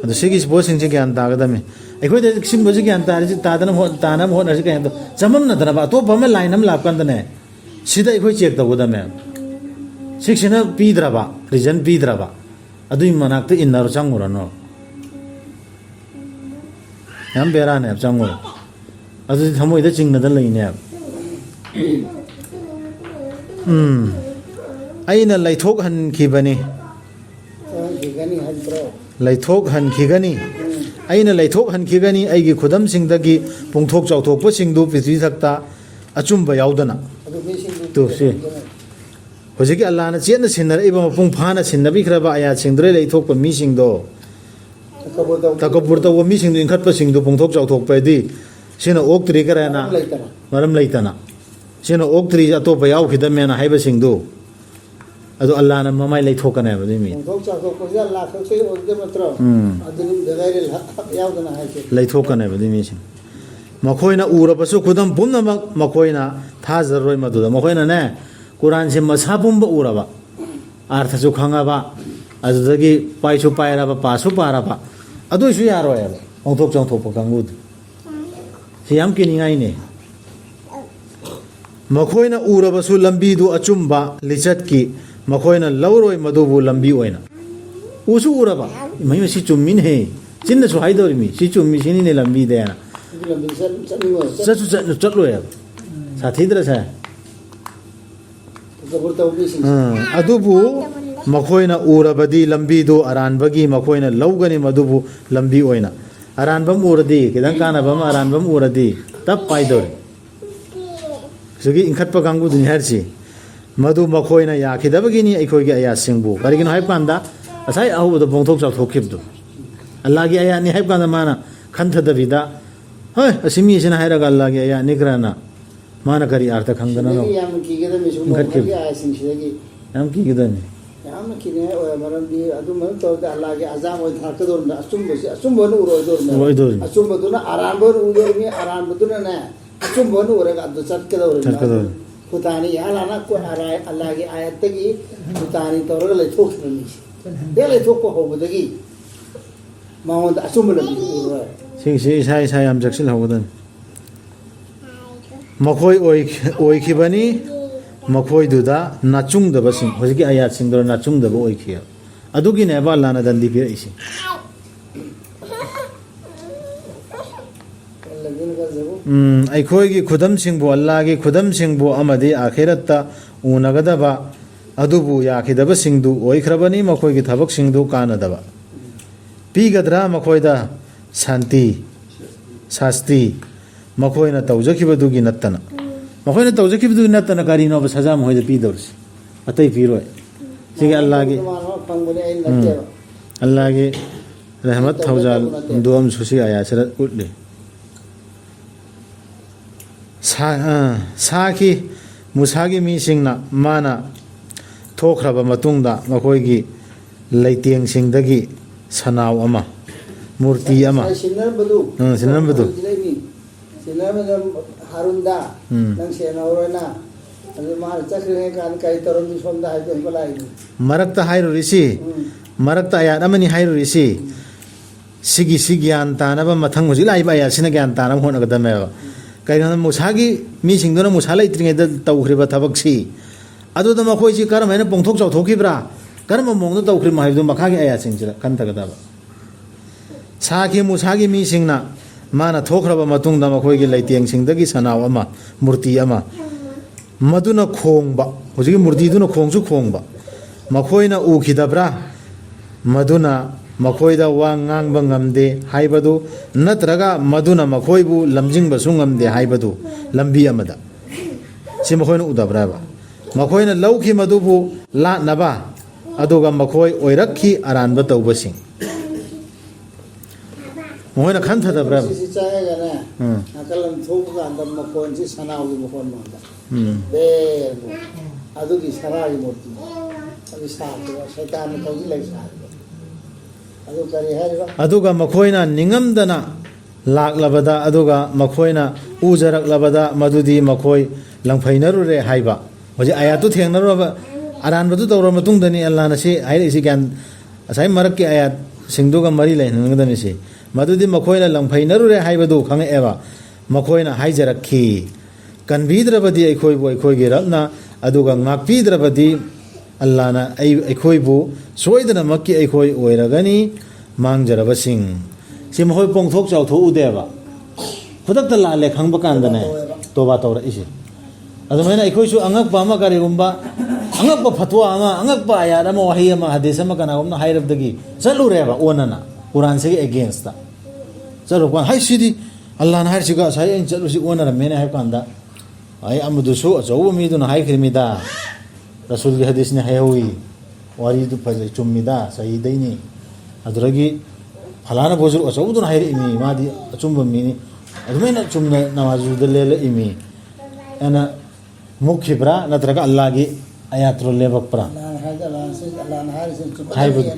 adu sigi bo sing ji gyan ta ga dami akhoi de sim bo ji gyan ta ri ta dana ho ta na ho na ji kan to jamam na dana ba to ba me line nam lap kan dane sida akhoi check ta goda me siksina pidra ba reason pidra ba adui manak te innar changura no yam bera ne changura adu thamoi de chingna da leine अइना लैथोक हनखिबनी लैथोक हनखिगनी अइना लैथोक हनखिगनी अइगी खुदम सिंगदगी पुंगथोक चाउथोकप सिंगदु पृथ्वी थक्ता अचुंबा याउदना तो से होजिकि अल्लाहना चेतना Sinner इबा मपुंग फाना सिनबिखरबा आया सिंगद्रे लैथोकप मी सिंगदो तकबुर तव मी सिंगदु इनखतप सिंगदु पुंगथोक चाउथोकपदि सिना ओक्त्रि कराना मरम लैतना सिना ओक्त्रि अतोप याउखिदमेना हाइबा सिंगदु अदो अल्लाह ना ममाई लैथोकने बदि मी लैथोकने बदि मी सिंग मखोइना उरबसु खुदम पुनमक मखोइना थाजररोय मदुदा मखोइना ने कुरान से मसा पुंब उरबा अर्थ सु खंगाबा अदुदगी पाइसु पायराबा पासु पाराबा अदुसु यारोय ओंथोक चोंथोक कंगुद सियाम किनिंगाई ने मखोइना उरबसु लंबीदु अचुंबा लिचत की मखोइना लौरोय मदुबु लंबी ओइना उसु उरबा मई मसी चुम्मिन है चिन्न सु हाइदोरि मी सि चुम्मि सिनि ने लंबी देना सचु चटलोय साथीद्र छ अदुबु मखोइना उरबदी लंबीदु अरानबगी मखोइना लौगनी मदुबु लंबी ओइना ꯑꯔꯥꯟꯕꯝ ꯎꯔꯗꯤ ꯈꯤꯇꯪ ꯀꯥꯟꯅꯕꯝ ꯑꯔꯥꯟꯕꯝ ꯎꯔꯗꯤ ꯇꯞ ꯄꯥꯏꯗꯧꯔꯤ ꯁꯤꯒꯤ ꯏꯟꯈꯠꯄ ꯀꯥꯡꯕꯨꯗꯨꯅꯤ ꯍꯥꯏꯔꯤꯁꯤ ꯃꯗꯨ ꯃꯈꯣꯏꯅ ꯌꯥꯈꯤꯗꯕꯒꯤꯅꯤ ꯑꯩꯈꯣꯏꯒꯤ ꯑꯌꯥꯠꯁꯤꯡꯕꯨ ꯀꯔꯤꯒꯤꯅꯣ ꯍꯥꯏꯕ ꯀꯥꯟꯗ ꯉꯁꯥꯏ ꯑꯍꯧꯕꯗ ꯄꯣꯡꯊꯣꯛ ꯆꯥꯎꯊꯣꯛꯈꯤꯕꯗꯣ ꯑꯜꯂꯥꯍꯒꯤ ꯑꯌꯥꯠꯅꯤ ꯍꯥꯏꯕ ꯀꯥꯟꯗ ꯃꯥꯅ ꯈꯟꯊꯗꯕꯤꯗ ꯍꯣꯏ ꯑꯁꯤ ꯃꯤꯁꯤꯅ ꯍꯥꯏꯔꯒ ꯑꯜꯂꯥꯍꯒꯤ ꯑꯌꯥꯠꯅꯤ ꯈꯔꯅ ꯃꯥꯅ ꯀꯔꯤ ꯑꯥꯔꯊ ꯈꯪꯗꯅꯅꯣ ꯌꯥꯝꯅ ꯀꯤꯒꯗꯕꯅꯤ ꯁꯨꯝꯕꯒꯤ ꯑꯥꯌꯥꯁꯤꯡꯁꯤꯗꯒꯤ ꯌꯥꯝ ꯀꯤꯒꯗꯕꯅꯤ ꯌꯥꯝꯅ ꯀꯤꯅꯤꯡꯉꯥꯏ ꯑꯣꯏ ꯃꯔꯝꯗꯤ ꯑꯗꯨꯃꯥꯏꯅ ꯇꯧꯔꯗꯤ ꯑꯜꯂꯥꯍꯒꯤ ꯑꯖꯥꯝ ꯑꯣꯏꯅ ꯊꯥꯔꯛꯀꯗꯧꯔꯤꯕꯅꯤ ꯑꯆꯨꯝꯕꯁꯤ ꯑꯆꯨꯝꯕꯅ ꯎꯔꯣꯏꯗꯧꯔꯤꯃꯤ. ꯑꯆꯨꯝꯕꯗꯨꯅ ꯑꯔꯥꯟꯕ ꯎꯗꯧꯔꯤꯕꯅꯤ ꯑꯔꯥꯟꯕꯗꯨꯅꯅꯦ ꯑꯆꯨꯝꯕꯅ ꯎꯔꯒ ꯑꯗꯨ ꯆꯠꯀꯗꯧꯔꯤꯕꯅꯤ ꯈꯨꯇꯥꯅꯤ ꯌꯥꯍꯜꯂꯥꯅ ꯑꯜꯂꯥꯍꯒꯤ ꯑꯥꯌꯠꯇꯒꯤ ꯈꯨꯇꯥꯅꯤ ꯇꯧꯔꯒ ꯂꯩꯊꯣꯛꯈꯤꯕ ꯃꯤꯁꯤ ꯍꯦꯛ ꯂꯩꯊꯣꯛꯄ ꯍꯧꯕꯗꯒꯤ ꯃꯉꯣꯟꯗ ꯑꯆꯨꯝꯕ ꯂꯝꯕꯤ ꯎꯔꯣꯏ ꯁꯤꯒꯤꯁꯤ ꯏꯁꯥ ꯌꯥꯝ ꯆꯦꯛꯁꯤꯜꯍꯧꯒꯗꯕꯅꯤ ꯃꯈꯣꯏ ꯑꯣꯏꯈꯤꯕꯅꯤ ꯃꯈꯣꯏꯗꯨꯗ ꯅꯥꯆꯨꯡꯗꯕꯁꯤꯡ ꯍꯧꯖꯤꯛꯀꯤ ꯑꯌꯥꯠꯁꯤꯡꯗꯨꯗ ꯅꯥꯆꯨꯡꯗꯕ ꯑꯣꯏꯈꯤ ꯑꯗꯨꯒꯤꯅꯦꯕ ꯑꯜꯂꯥꯍꯅ ꯗꯟꯗꯤ ꯄꯤꯔꯛꯏꯁꯤ ꯑꯩꯈꯣꯏꯒꯤ ꯈꯨꯗꯝꯁꯤꯡꯕꯨ ꯑꯜꯂꯥꯍꯒꯤ ꯈꯨꯗꯝꯁꯤꯡꯕꯨ ꯑꯃꯗꯤ ꯑꯥꯈꯤꯔꯠꯇ ꯎꯅꯒꯗꯕ ꯑꯗꯨꯕꯨ ꯌꯥꯈꯤꯗꯕꯁꯤꯡꯗꯨ ꯑꯣꯏꯈ꯭ꯔꯕꯅꯤ ꯃꯈꯣꯏꯒꯤ ꯊꯕꯛꯁꯤꯡꯗꯨ ꯀꯥꯟꯅꯗꯕ ꯄꯤꯒꯗ꯭ꯔꯥ ꯃꯈꯣꯏꯗ ꯁꯥꯁꯇꯤ ꯃꯈꯣꯏꯅ ꯇꯧꯖꯈꯤꯕꯗꯨꯒꯤ ꯅꯠꯇꯅ ꯃꯈꯣꯏꯅ ꯇꯧꯖꯈꯤꯕꯗꯨꯒꯤ ꯅꯠꯇꯅ ꯀꯔꯤꯅꯣꯕ ꯁꯖꯥ ꯃꯈꯣꯏꯗ ꯄꯤꯗꯧꯔꯤꯁꯤ ꯑꯇꯩ ꯄꯤꯔꯣꯏ ꯁꯤꯒꯤ ꯑꯜꯂꯥꯍꯒꯤ ꯔꯍꯃꯠ ꯊꯧꯖꯥꯜ ꯗꯨ ꯑꯃꯁꯨ ꯁꯤ ꯑꯌꯥꯠꯁꯤꯗ ꯎꯠꯂꯤ ꯁꯥꯈꯤ ꯃꯨꯁꯥꯒꯤ ꯃꯤꯁꯤꯡꯅ ꯃꯥꯅ ꯊꯣꯛꯈ꯭ꯔꯕ ꯃꯇꯨꯡꯗ ꯃꯈꯣꯏꯒꯤ ꯂꯩꯇꯦꯡꯁꯤꯡꯗꯒꯤ ꯁꯅꯥꯎ ꯑꯃ ꯃꯨꯔꯇꯤ ꯑꯃ ꯁꯤꯟꯅꯔꯝꯕꯗꯨ ꯍꯥꯔꯨꯟꯗ ꯅꯪ ꯁꯦꯟꯅꯍꯧꯔꯣꯏꯅ ꯑꯗꯨ ꯃꯥꯅ ꯆꯠꯈ꯭ꯔꯤꯉꯩ ꯀꯥꯟꯗ ꯀꯔꯤ ꯇꯧꯔꯝꯃꯤ ꯁꯣꯝꯗ ꯍꯥꯏꯕꯗꯣ ꯑꯃꯨꯛ ꯂꯥꯛꯏꯅꯤ ꯃꯔꯛꯇ ꯍꯥꯏꯔꯨꯔꯤꯁꯤ ꯃꯔꯛꯇ ꯑꯌꯥꯠ ꯑꯃꯅꯤ ꯍꯥꯏꯔꯨꯔꯤꯁꯤ ꯁꯤꯒꯤꯁꯤ ꯒ꯭ꯌꯥꯟ ꯇꯥꯅꯕ ꯃꯊꯪ ꯍꯧꯖꯤꯛ ꯂꯥꯛꯏꯕ ꯑꯌꯥꯠꯁꯤꯅ ꯒ꯭ꯌꯥꯟ ꯇꯥꯅꯕ ꯍꯣꯠꯅꯒꯗꯕꯅꯦꯕ ꯀꯩꯒꯤꯅꯣꯗ ꯃꯨꯁꯥꯒꯤ ꯃꯤꯁꯤꯡꯗꯨꯅ ꯃꯨꯁꯥ ꯂꯩꯇ꯭ꯔꯤꯉꯩꯗ ꯇꯧꯈ꯭ꯔꯤꯕ ꯊꯕꯛꯁꯤ ꯑꯗꯨꯗ ꯃꯈꯣꯏꯁꯤ ꯀꯔꯝꯍꯥꯏꯅ ꯄꯣꯡꯊꯣꯛ ꯆꯥꯎꯊꯣꯛꯈꯤꯕ꯭ꯔꯥ ꯀꯔꯝꯕ ꯃꯑꯣꯡꯗ ꯇꯧꯈ꯭ꯔꯤꯕꯅꯣ ꯍꯥꯏꯕꯗꯨ ꯃꯈꯥꯒꯤ ꯑꯌꯥꯠꯁꯤꯡꯁꯤꯗ ꯈꯟꯊꯒꯗꯕ ꯁꯥꯈꯤ ꯃꯨꯁꯥꯒꯤ ꯃꯤꯁꯤꯡꯅ ꯃꯥꯅ ꯊꯣꯛꯈ꯭ꯔꯕ ꯃꯇꯨꯡꯗ ꯃꯈꯣꯏꯒꯤ ꯂꯩꯇꯦꯡꯁꯤꯡꯗꯒꯤ ꯁꯅꯥꯎ ꯑꯃ ꯃꯨꯔꯇꯤ ꯑꯃ ꯃꯗꯨꯅ ꯈꯣꯡꯕ ꯍꯧꯖꯤꯛꯀꯤ ꯃꯨꯔꯇꯤꯗꯨꯅ ꯈꯣꯡꯁꯨ ꯈꯣꯡꯕ ꯃꯈꯣꯏꯅ ꯎꯈꯤꯗꯕ꯭ꯔꯥ ꯃꯗꯨꯅ ꯃꯈꯣꯏꯗ ꯋꯥ ꯉꯥꯡꯕ ꯉꯝꯗꯦ ꯍꯥꯏꯕꯗු ꯅꯠꯇ꯭ꯔꯒ ꯃꯗꯨꯅ ꯃꯈꯣꯏꯕꯨ ꯂꯝꯖꯤꯡꯕꯁꯨ ꯉꯝꯗꯦ ꯍꯥꯏꯕꯗු ꯂꯝꯕꯤ ꯑꯃꯗ ꯁꯤ ꯃꯈꯣꯏꯅ ꯎꯗꯕ꯭ꯔꯥꯕ ꯃꯈꯣꯏꯅ ꯂꯧꯈꯤ ꯃꯗꯨꯕꯨ ꯂꯥꯠꯅꯕ ꯑꯗꯨꯒ ꯃꯈꯣꯏ ꯑꯣꯏꯔꯛꯈꯤ ꯑꯔꯥꯟꯕ ꯇꯧꯕꯁꯤꯡ ꯃꯈꯣꯏꯅ ꯈꯟꯊꯗꯕ꯭ꯔꯥꯕ ꯅꯥꯀꯜ ꯊꯣꯛꯄ ꯀꯥꯟꯗ ꯃꯈꯣꯟꯁꯤ ꯁꯅꯥꯎꯒꯤ ꯃꯈꯣꯟ ꯃꯥꯟꯕ ꯑꯗꯨꯒꯤ ꯁꯅꯥꯒꯤ ꯃꯨꯔꯇꯤ ꯑꯗꯨ ꯁꯥꯈꯤꯕ ꯁꯩꯇꯥꯟꯅ ꯇꯧꯁꯤꯜꯂꯒ ꯁꯥꯈꯤꯕ ꯑꯗꯨ ꯀꯔꯤ ꯍꯥꯏꯔꯤꯕ ꯑꯗꯨꯒ ꯃꯈꯣꯏꯅ ꯅꯤꯡꯉꯝꯗꯅ ꯂꯥꯛꯂꯕꯗ ꯑꯗꯨꯒ ꯃꯈꯣꯏꯅ ꯎꯖꯔꯛꯂꯕꯗ ꯃꯗꯨꯗꯤ ꯃꯈꯣꯏ ꯂꯪꯐꯩꯅꯔꯨꯔꯦ ꯍꯥꯏꯕ ꯍꯧꯖꯤꯛ ꯑꯌꯥꯠꯇꯨ ꯊꯦꯡꯅꯔꯨꯔꯕ ꯑꯔꯥꯟꯕꯗꯨ ꯇꯧꯔꯕ ꯃꯇꯨꯡꯗꯅꯤ ꯑꯜꯂꯥꯍꯅ ꯁꯤ ꯍꯥꯏꯔꯛꯏꯁꯤ ꯒ꯭ꯌꯥꯟ ꯉꯁꯥꯏ ꯃꯔꯛꯀꯤ ꯑꯌꯥꯠꯁꯤꯡꯗꯨꯒ ꯃꯔꯤ ꯂꯩꯅꯍꯟꯒꯗꯕꯅꯤꯁꯤ ꯃꯗꯨꯗꯤ ꯃꯈꯣꯏꯅ ꯂꯪꯐꯩꯅꯔꯨꯔꯦ ꯍꯥꯏꯕꯗꯨ ꯈꯪꯉꯛꯑꯦꯕ ꯃꯈꯣꯏꯅ ꯍꯥꯏꯖꯔꯛꯈꯤ ꯀꯟꯕꯤꯗ꯭ꯔꯕꯗꯤ ꯑꯩꯈꯣꯏꯕꯨ ꯑꯩꯈꯣꯏꯒꯤ ꯔꯕꯅ ꯑꯗꯨꯒ ꯉꯥꯛꯄꯤꯗ꯭ꯔꯕꯗꯤ ꯑꯜꯂꯥꯍꯅ ꯑꯩꯈꯣꯏꯕꯨ ꯁꯣꯏꯗꯅꯃꯛꯀꯤ ꯑꯩꯈꯣই ꯑꯣꯏꯔꯒꯅꯤ ꯃꯥꯡꯖꯔꯕꯁꯤꯡ ꯁꯤ ꯃꯈꯣꯏ ꯄꯣꯡꯊꯣꯛ ꯆꯥꯎꯊꯣꯛꯎꯗꯦꯕ ꯈꯨꯗꯛꯇ ꯂꯥꯜꯂꯦ ꯈꯪꯕ ꯀꯥꯟꯗꯅꯦ ꯇꯣꯕꯥ ꯇꯧꯔꯛꯏꯁꯦ ꯑꯗꯨꯃꯥꯏꯅ ꯑꯩꯈꯣꯏꯁꯨ ꯑꯉꯛꯄ ꯑꯃ ꯀꯔꯤꯒꯨꯝꯕ ꯑꯉꯛꯄ ꯐꯠꯋꯥ ꯑꯃ ꯑꯉꯛꯄ ꯑꯌꯥꯠ ꯑꯃ ꯋꯥꯍꯩ ꯑꯃ ꯍꯗꯤꯁ ꯑꯃ ꯀꯅꯥꯒꯨꯝꯅ ꯍꯥꯏꯔꯕꯗꯒꯤ ꯆꯠꯂꯨꯔꯦꯕ ꯑꯣꯟꯅꯅ ꯀꯨꯔꯥꯟꯁꯤꯒꯤ ꯑꯦꯒꯦꯟꯁꯇ ꯆꯠꯂꯨꯕ ꯍꯥꯏ ꯁꯤꯗꯤ ꯑꯜꯂꯥꯍꯅ ꯍꯥꯏꯔꯤꯁꯤꯒ ꯉꯁꯥꯏ ꯑꯩꯅ ꯆꯠꯂꯨꯁꯤ ꯑꯣꯟꯅꯔꯝꯃꯦꯅ ꯍꯥꯏꯕ ꯀꯥꯟꯗ ꯑꯩ ꯑꯃꯗꯨꯁꯨ ꯑꯆꯧꯕ ꯃꯤꯗꯨꯅ ꯍꯥꯏꯈ꯭ꯔꯤꯃꯤꯗ ꯔꯁꯨꯜꯒꯤ ꯍꯗꯤꯁꯅꯤ ꯍꯥꯏꯍꯧꯏ ꯋꯥꯔꯤꯗꯨ ꯐꯖꯩ ꯆꯨꯝꯃꯤꯗ ꯆꯍꯤꯗꯩꯅꯤ ꯑꯗꯨꯗꯒꯤ ꯐꯂꯥꯅ ꯕꯣꯖꯨ ꯑꯆꯧꯕꯗꯨꯅ ꯍꯥꯏꯔꯛꯏꯃꯤ ꯃꯥꯗꯤ ꯑꯆꯨꯝꯕ ꯃꯤꯅꯤ ꯑꯗꯨꯃꯥꯏꯅ ꯆꯨꯝꯅ ꯅꯃꯥꯖꯨꯗ ꯂꯦꯜꯂꯛꯏꯃꯤ ꯑꯩꯅ ꯃꯨꯛꯈꯤꯕ꯭ꯔꯥ ꯅꯠꯇ꯭ꯔꯒ ꯑꯜꯂꯥꯍꯒꯤ ꯑꯌꯥꯠꯇꯨ ꯂꯦꯞꯄꯛꯄ꯭ꯔꯥ ꯍꯥꯏꯕꯗꯨ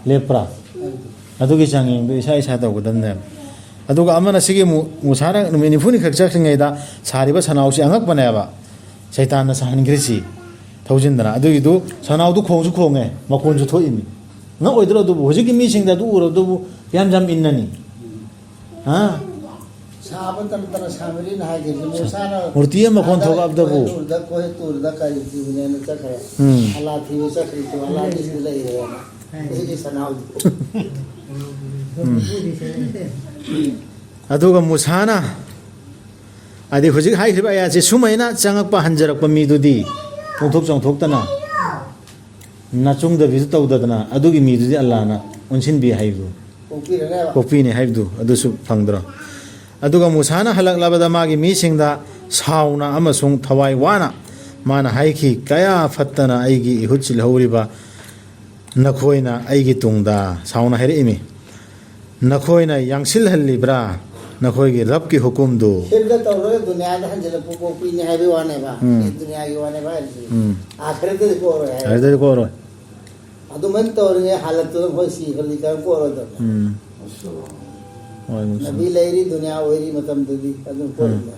ꯂꯦꯞꯄ꯭ꯔꯥ ꯑꯗꯨꯒꯤ ꯆꯥꯡꯌꯦꯡꯗꯨ ꯏꯁꯥ ꯇꯧꯒꯗꯕꯅꯦꯕ ꯑꯗꯨꯒ ꯑꯃꯅ ꯁꯤꯒꯤ ꯃꯨꯁꯥꯅ ꯅꯨꯃꯤꯠ ꯅꯤꯐꯨꯅꯤꯈꯛ ꯆꯠꯈ꯭ꯔꯤꯉꯩꯗ ꯁꯥꯔꯤꯕ ꯁꯅꯥꯎꯁꯤ ꯑꯉꯛꯄꯅꯦꯕ ꯁꯩꯇꯥꯟꯅ ꯁꯥꯍꯟꯈ꯭ꯔꯤꯁꯤ ꯊꯧꯖꯤꯟꯗꯅ ꯑꯗꯨꯒꯤꯗꯨ ꯁꯅꯥꯎꯗꯨ ꯈꯣꯡꯁꯨ ꯈꯣꯡꯉꯦ ꯃꯈꯣꯟꯁꯨ ꯊꯣꯛꯏꯃꯤ ꯉꯛꯑꯣꯏꯗ꯭ꯔꯣ ꯑꯗꯨꯕꯨ ꯍꯧꯖꯤꯛꯀꯤ ꯃꯤꯁꯤꯡꯗ ꯑꯗꯨ ꯎꯔꯕꯗꯨꯕꯨ ꯌꯥꯝ ꯏꯟꯅꯅꯤ ꯁꯥꯕ ꯇꯝꯇꯅ ꯁꯥꯃꯔꯤꯅ ꯍꯥꯏꯈꯤꯕ ꯃꯨꯁꯥꯅ ꯃꯨꯔꯇꯤ ꯑꯃ ꯃꯈꯣꯟ ꯊꯣꯛꯂꯛꯑꯕꯗꯕꯨ ꯇꯨꯔꯗ ꯀꯔꯤ ꯊꯤꯕꯅꯦꯅ ꯆꯠꯈ꯭ꯔꯦ ꯑꯜꯂꯥ ꯊꯤꯕ ꯆꯠꯈ꯭ꯔꯤꯗꯨ ꯑꯜꯂꯥꯍꯒꯤ ꯁꯤꯗ ꯂꯩꯔꯦꯅ ꯍꯧꯖꯤꯛꯀꯤ ꯁꯅꯥꯎꯗꯨ ꯑꯗꯨꯒ ꯃꯨꯁꯥꯅ ꯍꯥꯏꯗꯤ ꯍꯧꯖꯤꯛ ꯍꯥꯏꯈ꯭ꯔꯤꯕ ꯑꯌꯥꯠꯁꯤ ꯁꯨꯃꯥꯏꯅ ꯆꯪꯉꯛꯄ ꯍꯟꯖꯔꯛꯄ ꯃꯤꯗꯨꯗꯤ ꯄꯣꯡꯊꯣꯛ ꯆꯥꯎꯊꯣꯛꯇꯅ ꯅꯥꯆꯨꯡꯗꯕꯤꯁꯨ ꯇꯧꯗꯗꯅ ꯑꯗꯨꯒꯤ ꯃꯤꯗꯨꯗꯤ ꯑꯜꯂꯥꯍꯅ ꯑꯣꯟꯁꯤꯟꯕꯤ ꯍꯥꯏꯕꯗꯨ ꯀꯣꯛꯄꯤꯅꯤ ꯍꯥꯏꯕꯗꯨ ꯑꯗꯨꯁꯨ ꯐꯪꯗ꯭ꯔꯣ ꯑꯗꯨꯒ ꯃꯨꯁꯥꯅ ꯍꯜꯂꯛꯂꯕꯗ ꯃꯥꯒꯤ ꯃꯤꯁꯤꯡꯗ ꯁꯥꯎꯅ ꯑꯃꯁꯨꯡ ꯊꯋꯥꯏ ꯋꯥꯅ ꯃꯥꯅ ꯍꯥꯏꯈꯤ ꯀꯌా ꯐꯠꯇꯅ ꯑꯩꯒꯤ ꯏꯍꯨꯠ ꯁꯤꯜꯍꯧꯔꯤꯕ ꯅꯈꯣꯏꯅ ꯑꯩꯒꯤ ꯇꯨꯡꯗ ꯁꯥꯎꯅ ꯍꯥꯏꯔꯛꯏꯃꯤ ꯅꯈꯣꯏꯅ ꯌꯥꯡꯁꯤꯜꯍꯜꯂꯤꯕ꯭ꯔꯥ ꯅꯈꯣꯏꯒꯤ ꯔꯕꯀꯤ ꯍꯨꯀꯨꯝꯗꯨ ꯁꯤꯗ ꯇꯧꯔꯒ ꯗꯨꯅꯤꯌꯥꯗ ꯍꯟꯖꯤꯜꯂꯛꯄ ꯀꯣꯛꯄꯤꯅꯤ ꯍꯥꯏꯕꯒꯤ ꯋꯥꯅꯦꯕ ꯗꯨꯅꯤꯌꯥꯒꯤ ꯋꯥꯅꯦꯕ ꯍꯥꯏꯔꯤꯁꯤ ꯑꯥꯈꯤꯔꯠꯇꯗꯤ ꯀꯣꯛꯑꯔꯣꯏ ꯍꯥꯏ ꯑꯗꯨꯗꯤ ꯀꯣꯛꯑꯔꯣꯏ ꯑꯗꯨꯃꯥꯏꯅ ꯇꯧꯔꯤꯉꯩ ꯍꯥꯂꯠꯇꯨꯗ ꯑꯩꯈꯣꯏ ꯁꯤꯈ꯭ꯔꯗꯤ ꯀꯔꯝ ꯀꯣꯛꯑꯔꯣꯏꯗꯕꯅꯣ ꯅꯕꯤ ꯂꯩꯔꯤ ꯗꯨꯅꯤꯌꯥ ꯑꯣꯏꯔꯤ ꯃꯇꯝꯗꯗꯤ ꯑꯗꯨꯝ ꯀꯣꯛꯏꯅꯦꯕ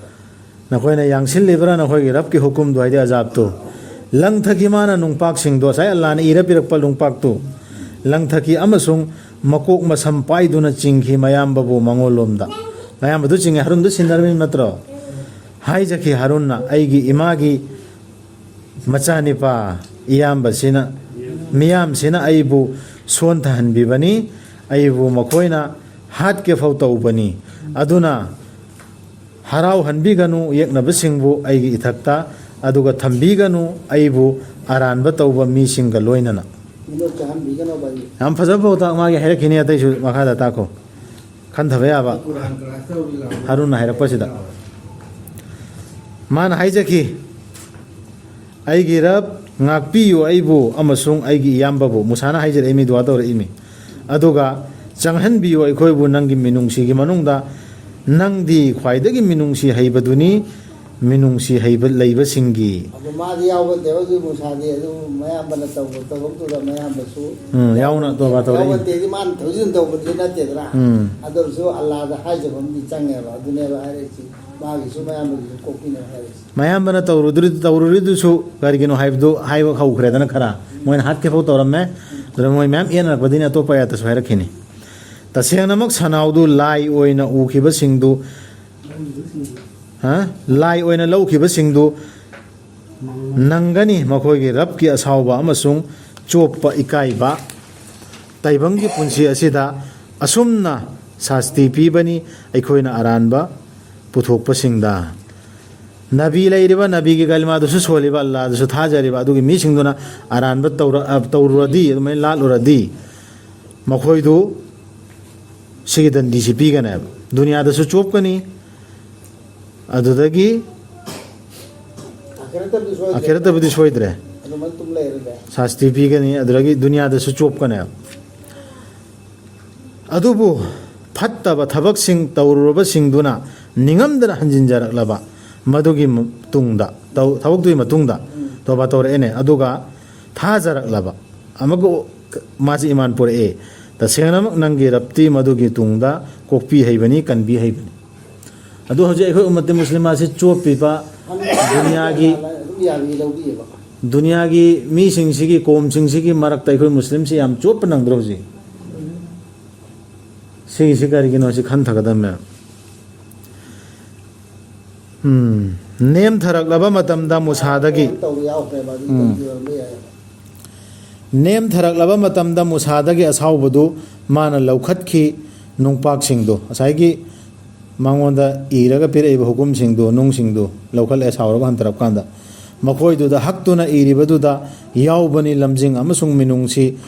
ꯅꯈꯣꯏꯅ ꯌꯥꯡꯁꯤꯜꯂꯤꯕ꯭ꯔꯥ ꯅꯈꯣꯏꯒꯤ ꯔꯕꯀꯤ ꯍꯨꯀꯨꯝꯗꯨ ꯍꯥꯏꯗꯤ ꯑꯖꯥꯕꯇꯨ ꯂꯪꯊꯛꯀꯤ ꯃꯥꯅ ꯅꯨꯡꯄꯥꯛꯁꯤꯡꯗꯣ ꯉꯁꯥꯏ ꯑꯜꯂꯥꯍꯅ ꯏꯔ ꯄꯤꯔꯛꯄ ꯅꯨꯡꯄꯥꯛꯇꯨ ꯂꯪꯊꯛꯀꯤ ꯑꯃꯁꯨꯡ ꯃꯀꯣꯛ ꯃꯁꯝ ꯄꯥꯏꯗꯨꯅ ꯆꯤꯡꯈꯤ ꯃꯌꯥꯝꯕꯕꯨ ꯃꯉꯣꯟꯂꯣꯝꯗ ꯃꯌꯥꯝꯕꯗꯨ ꯆꯤꯡꯉꯦ ꯍꯥꯔꯨꯟꯗꯨ ꯁꯤꯟꯅꯔꯝꯃꯤ ꯅꯠꯇ꯭ꯔꯣ ꯍꯥꯏꯖꯈꯤ ꯍꯥꯔꯨꯟꯅ ꯑꯩꯒꯤ ꯏꯃꯥꯒꯤ ꯃꯆꯥꯅꯤꯄꯥ ꯏꯌꯥꯝꯕꯁꯤꯅ ꯃꯤꯌꯥꯝꯁꯤꯅ ꯑꯩꯕꯨ ꯁꯣꯟꯊꯍꯟꯕꯤꯕꯅꯤ ꯑꯩꯕꯨ ꯃꯈꯣꯏꯅ ꯍꯥꯠꯀꯦ ꯐꯥꯎ ꯇꯧꯕꯅꯤ ꯑꯗꯨꯅ ꯍꯔꯥꯎꯍꯟꯕꯤꯒꯅꯨ ꯌꯦꯛꯅꯕꯁꯤꯡꯕꯨ ꯑꯩꯒꯤ ꯏꯊꯛꯇ ꯑꯗꯨꯒ ꯊꯝꯕꯤꯒꯅꯨ ꯑꯩꯕꯨ ꯑꯔꯥꯟꯕ ꯇꯧꯕ ꯃꯤꯁꯤꯡꯒ ꯂꯣꯏꯅꯅ ꯌꯥꯝ ꯐꯖꯕ ꯄꯥꯎꯇꯥꯛ ꯃꯥꯒꯤ ꯍꯥꯏꯔꯛꯈꯤꯅꯤ ꯑꯇꯩꯁꯨ ꯃꯈꯥꯗ ꯇꯥꯈꯣ ꯈꯟꯊꯕ ꯌꯥꯕ ꯍꯥꯔꯨꯟꯅ ꯍꯥꯏꯔꯛꯄꯁꯤꯗ ꯃꯥꯅ ꯍꯥꯏꯖꯈꯤ ꯑꯩꯒꯤ ꯔꯕ ꯉꯥꯛꯄꯤꯌꯨ ꯑꯩꯕꯨ ꯑꯃꯁꯨꯡ ꯑꯩꯒꯤ ꯏꯌꯥꯝꯕꯕꯨ ꯃꯨꯁꯥꯅ ꯍꯥꯏꯖꯔꯛꯏꯃꯤ ꯗꯨआ ꯇꯧꯔꯛꯏꯃꯤ ꯑꯗꯨꯒ ꯆꯪꯍꯟꯕꯤꯌꯨ ꯑꯩꯈꯣꯏꯕꯨ ꯅꯪꯒꯤ ꯃꯤꯅꯨꯡꯁꯤꯒꯤ ꯃꯅꯨꯡꯗ ꯅꯪꯗꯤ ꯈ꯭ꯋꯥꯏꯗꯒꯤ ꯃꯤꯅꯨꯡꯁꯤ ꯍꯩꯕꯗꯨꯅꯤ ꯃꯤꯅꯨꯡꯁꯤ ꯍꯩꯕ ꯂꯩꯕꯁꯤꯡꯒꯤ ꯑꯗꯨ ꯃꯥꯗꯤ ꯌꯥꯎꯕꯗꯦ ꯍꯧꯖꯤꯛ ꯃꯨꯁꯥꯗꯤ ꯑꯗꯨ ꯃꯌꯥꯝꯕꯅ ꯇꯧꯕ ꯊꯕꯛꯇꯨꯗ ꯃꯌꯥꯝꯕꯁꯨ ꯌꯥꯎꯅ ꯇꯧꯕ ꯇꯧꯔꯛꯏ ꯌꯥꯎꯕꯗꯦꯗꯤ ꯃꯥꯅ ꯊꯧꯖꯤꯟ ꯇꯧꯕꯗꯤ ꯅꯠꯇꯦꯗꯅ ꯑꯗꯨꯁꯨ ꯑꯜꯂꯥꯍꯗ ꯍꯥꯏꯖꯕ ꯑꯃꯗꯤ ꯆꯪꯉꯦꯕ ꯑꯗꯨꯅꯦꯕ ꯍꯥꯏꯔꯛꯏꯁꯤ ꯃꯥꯒꯤꯁꯨ ꯃꯌꯥꯝꯕꯒꯤꯁꯨ ꯀꯣꯛꯄꯤꯅꯦꯕ ꯍꯥꯏꯔꯛꯏꯁꯤ ꯃꯌꯥꯝꯕꯅ ꯇꯧꯔꯨꯔꯤꯗꯨꯁꯨ ꯀꯔꯤꯒꯤꯅꯣ ꯍꯥꯏꯕꯗꯨ ꯍꯥꯏꯕ ꯍꯧꯈ꯭ꯔꯦꯗꯅ ꯈꯔ ꯃꯣꯏꯅ ꯍꯥꯠꯀꯦ ꯐꯥꯎ ꯇꯧꯔꯝꯃꯦ ꯑꯗꯨꯅ ꯃꯣꯏ ꯃꯌꯥꯝ ꯌꯦꯠꯅꯔꯛꯄꯗꯤꯅꯤ ꯑꯇꯣꯞꯄ ꯑꯌꯥꯠꯇꯁꯨ ꯍꯥꯏꯔꯛꯈꯤꯅꯤ ꯇꯁꯦꯡꯅꯃꯛ ꯁꯅꯥꯎꯗꯨ ꯂꯥꯏ ꯑꯣꯏꯅ ꯎꯈꯤꯕꯁꯤꯡꯗꯨ ꯂꯥꯏ ꯑꯣꯏꯅ ꯂꯧꯈꯤꯕꯁꯤꯡꯗꯨ ꯅꯪꯒꯅꯤ ꯃꯈꯣꯏꯒꯤ ꯔꯕꯀꯤ ꯑꯁꯥꯎꯕ ꯑꯃꯁꯨꯡ ꯆꯣꯞꯄ ꯏꯀꯥꯏꯕ ꯇꯥꯏꯕꯪꯒꯤ ꯄꯨꯟꯁꯤ ꯑꯁꯤꯗ ꯑꯁꯨꯝꯅ ꯁꯥꯁꯇꯤ ꯄꯤꯕꯅꯤ ꯑꯩꯈꯣꯏꯅ ꯑꯔꯥꯟꯕ ꯄꯨꯊꯣꯛꯄꯁꯤꯡꯗ ꯅꯕꯤ ꯂꯩꯔꯤꯕ ꯅꯕꯤꯒꯤ ꯀꯂꯤꯃꯥꯗꯨꯁꯨ ꯁꯣꯜꯂꯤꯕ ꯑꯜꯂꯥꯍꯗꯨꯁꯨ ꯊꯥꯖꯔꯤꯕ ꯑꯗꯨꯒꯤ ꯃꯤꯁꯤꯡꯗꯨꯅ ꯑꯔꯥꯟꯕ ꯇꯧꯔꯨꯔꯗꯤ ꯑꯗꯨꯃꯥꯏꯅ ꯂꯥꯠꯂꯨꯔꯗꯤ ꯃꯈꯣꯏꯗꯨ ꯁꯤꯒꯤ ꯗꯟꯗꯤꯁꯤ ꯄꯤꯒꯅꯦꯕ ꯗꯨꯅꯤꯌꯥꯗꯁꯨ ꯆꯣꯞꯀꯅꯤ ꯑꯗꯨꯗꯒꯤ ꯑꯈꯤꯔꯠꯇꯕꯨꯗꯤ ꯁꯣꯏꯗ꯭ꯔꯦ ꯁꯥꯁꯇꯤ ꯄꯤꯒꯅꯤ ꯑꯗꯨꯗꯒꯤ ꯗꯨꯅꯤꯌꯥꯗꯁꯨ ꯆꯣꯞꯀꯅꯦꯕ ꯑꯗꯨꯕꯨ ꯐꯠꯇꯕ ꯊꯕꯛꯁꯤꯡ ꯇꯧꯔꯨꯔꯕꯁꯤꯡꯗꯨꯅ ꯅꯤꯡꯉꯝꯗꯅ ꯍꯟꯖꯤꯟꯖꯔꯛꯂꯕ ꯃꯗꯨꯒꯤ ꯇꯨꯡꯗ ꯊꯕꯛꯇꯨꯒꯤ ꯃꯇꯨꯡꯗ ꯇꯧꯕ ꯇꯧꯔꯛꯑꯦꯅꯦ ꯑꯗꯨꯒ ꯊꯥꯖꯔꯛꯂꯕ ꯑꯃꯒ ꯃꯥꯁꯤ ꯏꯃꯥꯟ ꯄꯨꯔꯛꯑꯦ ꯇꯁꯦꯡꯅꯃꯛ ꯅꯪꯒꯤ ꯔꯕꯇꯤ ꯃꯗꯨꯒꯤ ꯇꯨꯡꯗ ꯀꯣꯛꯄꯤ ꯍꯩꯕꯅꯤ ꯀꯟꯕꯤ ꯍꯩꯕꯅꯤ ꯑꯗꯨ ꯍꯧꯖꯤꯛ ꯑꯩꯈꯣꯏ ꯎꯝꯃꯠꯇꯤ ꯃꯨꯁꯂꯤꯃꯥꯁꯤ ꯆꯣꯞꯄꯤꯕ ꯗꯨꯅꯤꯌꯥꯒꯤ ꯃꯤꯁꯤꯡꯁꯤꯒꯤ ꯀꯣꯝꯁꯤꯡꯁꯤꯒꯤ ꯃꯔꯛꯇ ꯑꯩꯈꯣꯏ ꯃꯨꯁꯂꯤꯝꯁꯤ ꯌꯥꯝ ꯆꯣꯞꯄ ꯅꯪꯗ꯭ꯔꯣ ꯍꯧꯖꯤꯛ ꯁꯤꯒꯤꯁꯤ ꯀꯔꯤꯒꯤꯅꯣ ꯁꯤ ꯈꯟꯊꯒꯗꯝꯅꯦ ꯅꯦꯝꯊꯔꯛꯂꯕ ꯃꯇꯝꯗ ꯃꯨꯁꯥꯗꯒꯤ ꯅꯦꯝꯊꯔꯛꯂꯕ ꯃꯇꯝꯗ ꯃꯨꯁꯥꯗꯒꯤ ꯑꯁꯥꯎꯕꯗꯨ ꯃꯥꯅ ꯂꯧꯈꯠꯈꯤ ꯅꯨꯡꯄꯥꯛꯁꯤꯡꯗꯣ ꯉꯁꯥꯏꯒꯤ ꯃꯉꯣꯟꯗ ꯏꯔꯒ ꯄꯤꯔꯛꯏꯕ ꯍꯨꯀꯨꯝꯁꯤꯡꯗꯣ ꯅꯨꯡꯁꯤꯡꯗꯣ ꯂꯧꯈꯠꯂꯦ ꯁꯥꯎꯔꯒ ꯍꯟꯊꯔꯛ ꯀꯥꯟꯗ ꯃꯈꯣꯏꯗꯨꯗ ꯍꯛꯇꯨꯅ ꯏꯔꯤꯕꯗꯨꯗ ꯌꯥꯎꯕꯅꯤ ꯂꯝꯖꯤꯡ ꯑꯃꯁꯨꯡ ꯃꯤꯅꯨꯡꯁꯤ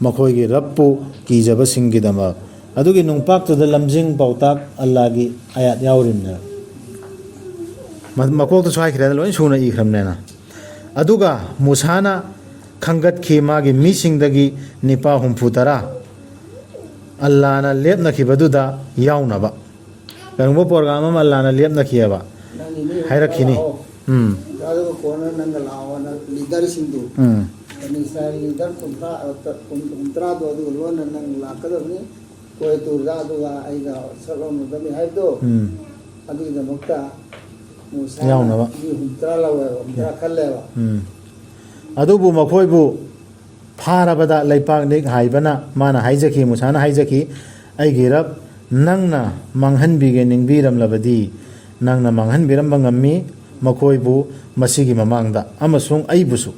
ꯃꯈꯣꯏꯒꯤ ꯔꯕꯄꯨ ꯀꯤꯖꯕꯁꯤꯡꯒꯤꯗꯃꯛ ꯑꯗꯨꯒꯤ ꯅꯨꯡꯄꯥꯛꯇꯨꯗ ꯂꯝꯖꯤꯡ ꯄꯥꯎꯇꯥꯛ ꯑꯜꯂꯥꯍꯒꯤ ꯑꯌꯥꯠ ꯌꯥꯎꯔꯤꯕꯅꯦ ꯃꯀꯣꯛꯇꯁꯨ ꯍꯥꯏꯈ꯭ꯔꯦꯅ ꯂꯣꯏ ꯁꯨꯅ ꯏꯈ꯭ꯔꯕꯅꯦꯅ ꯑꯗꯨꯒ ꯃꯨꯁꯥꯅ ꯈꯪꯒꯠꯈꯤ ꯃꯥꯒꯤ ꯃꯤꯁꯤꯡꯗꯒꯤ 70 ꯑꯜꯂꯥꯍꯅ ꯂꯦꯞꯅꯈꯤꯕꯗꯨꯗ ꯌꯥꯎꯅꯕ ꯀꯔꯤꯒꯨꯝꯕ ꯄ꯭ꯔꯣꯒ꯭ꯔꯥꯝ ꯑꯃ ꯑꯜꯂꯥꯍꯅ ꯂꯦꯞꯅꯈꯤꯑꯕ ꯍꯥꯏꯔꯛꯈꯤꯅꯤ ꯑꯗꯨꯒ ꯀꯣꯟꯅ ꯅꯪꯒ ꯂꯥꯛꯑꯣꯅ ꯂꯤꯗꯔꯁꯤꯡꯗꯨ ꯏꯁꯔꯥꯏꯜ ꯂꯤꯗꯔ 30 ꯑꯗꯨꯒ ꯂꯣꯟꯅ ꯅꯪ ꯂꯥꯛꯀꯗꯕꯅꯤ ꯀꯣꯏ ꯇꯨꯔꯗ ꯑꯗꯨꯒ ꯑꯩꯒ ꯁꯛꯂꯣꯟꯒꯗꯕꯅꯤ ꯍꯥꯏꯕꯗꯣ ꯑꯗꯨꯒꯤꯗꯃꯛꯇ ꯌꯥꯎꯅꯕ 30 ꯂꯧꯋꯦꯕ 30 ꯈꯜꯂꯦꯕ ꯑꯗꯨꯕꯨ ꯃꯈꯣꯏꯕꯨ ꯐꯥꯔꯕꯗ ꯂꯩꯄꯥꯛꯅꯤꯛ ꯍꯥꯏꯕꯅ ꯃꯥꯅ ꯍꯥꯏꯖꯈꯤ ꯃꯨꯁꯥꯅ ꯍꯥꯏꯖꯈꯤ ꯑꯩꯒꯤ ꯔꯕ ꯅꯪꯅ ꯃꯥꯡꯍꯟꯕꯤꯒꯦ ꯅꯤꯡꯕꯤꯔꯝꯂꯕꯗꯤ ꯅꯪꯅ ꯃꯥꯡꯍꯟꯕꯤꯔꯝꯕ ꯉꯝꯃꯤ ꯃꯈꯣꯏꯕꯨ ꯃꯁꯤꯒꯤ ꯃꯃꯥꯡꯗ ꯑꯃꯁꯨꯡ ꯑꯩꯕꯨꯁꯨ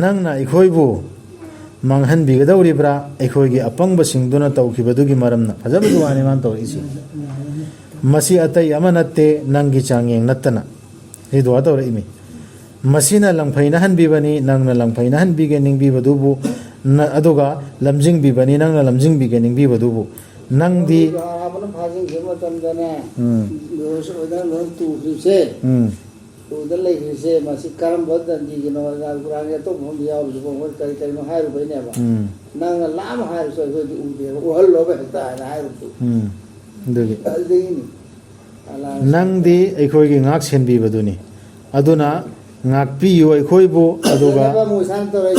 ꯅꯪꯅ ꯑꯩꯈꯣꯏꯕꯨ ꯃꯥꯡꯍꯟꯕꯤꯒꯗꯧꯔꯤꯕ꯭ꯔꯥ ꯑꯩꯈꯣꯏꯒꯤ ꯑꯄꯪꯕꯁꯤꯡꯗꯨꯅ ꯇꯧꯈꯤꯕꯗꯨꯒꯤ ꯃꯔꯝꯅ ꯐꯖꯕꯒꯤ ꯋꯥꯅꯤ ꯃꯥꯅ ꯇꯧꯔꯛꯏꯁꯤ ꯃꯁꯤ ꯑꯇꯩ ꯑꯃ ꯅꯠꯇꯦ ꯅꯪꯒꯤ ꯆꯥꯡꯌꯦꯡ ꯅꯠꯇꯅ ꯁꯤ ꯗꯨआ ꯇꯧꯔꯛꯏꯃꯤ ꯃꯁꯤꯅ ꯂꯪꯐꯩꯅꯍꯟꯕꯤꯕꯅꯤ ꯅꯪꯅ ꯂꯪꯐꯩꯅꯍꯟꯕꯤꯒꯦ ꯅꯤꯡꯕꯤꯕꯗꯨꯕꯨ aduga lamjing bibani nang na lamjing bigening bibadubu nangdi आपने फाजिंग के मतलब जाने लोग उधर लोग तू से उधर ले से मासिक कर्म बहुत दंडी के नौ पुराने तो हम दिया और जो बहुत करी करी में हायर बने बा नंग लाम हायर सो जो उधर वो हल लोग है ता हायर तो दुगी अलदेनी nangdi ekhoi gi ngak sen bibaduni aduna ngak piyu ekhoi bu aduga ba mu san to rai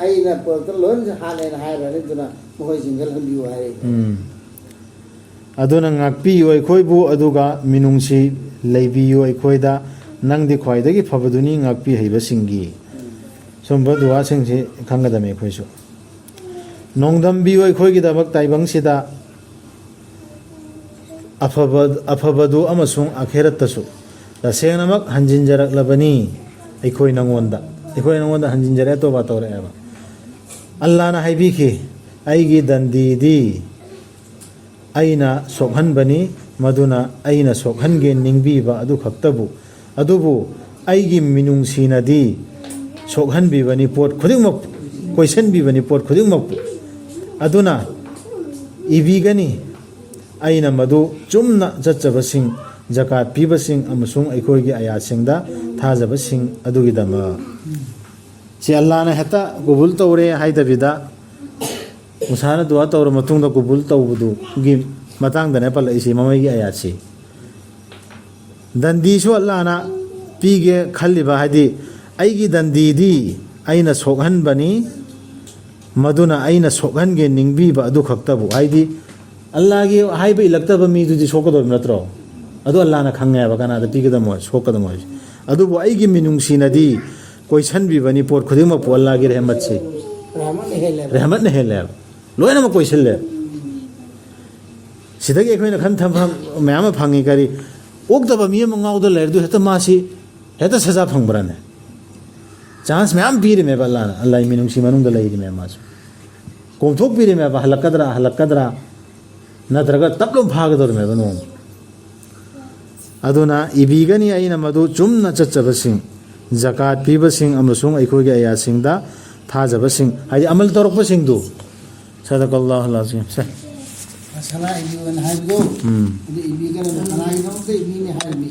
ai na po to lon hane na haयर रे दुना मोय सिंगल हम बिउ हाय aduna ngak piyu ekhoi bu aduga minungsi leibiyu ekhoi da nangdi khwai dagi phabaduni ngak pi heiba singi somba duwa singsi khangadame ekhoi su nongdam biyu ekhoi gi dabak taibang sida afabadu amasung akhirat tasu tasengamak hanjinjarak labani ekhoi nangonda hanjinjare to ba tore aba allah na haibi ki aigi dandi di aina sokhan bani maduna aina sokhan ge ningbi ba adu khaktabu adubu aigi minung sinadi sokhan bi bani pot khuding mak question bi bani pot khuding mak aduna ibigani aina madu chumna jachaba-sing zakat piba-sing amasung aikhoi gi ayat singda thajaba-sing adugi dama si allah na heta gubul tawre haidabida musana dua tawra matungda gubul tawbudu gi matang da ne pal isi mamai gi ayat si dandi su allah na pige khalliba hadi aigi dandi di aina sokhan bani maduna aina sokhan ge ningbi ba adu khaktabu haidi Allah gi haiba ilaktaba mi dudi sokado natro adu Allah na khangya ba kana da tigada mo sokada mo adu bo ai gi minung sinadi question bi bani por khudima po Allah gi rahmat se rahmat ne hele loina ma question le sidagi ekhoina khan tham mayam phangi kari okdaba mi ma ngauda le du heta masi heta saja phangbrane chance mayam bire me ba Allah minung si manung da lai ri me mas komthok bire me ba halakadra natraga taplum bhagador me banu aduna ibigani aina madu chumna chachabasing zakat pibasing amasung aikhoi ge aya singda thajabasing hai amal torokbasing du sadakallahu alazim sa asala ibigani hai do ibigani hanai no te ibini hai mi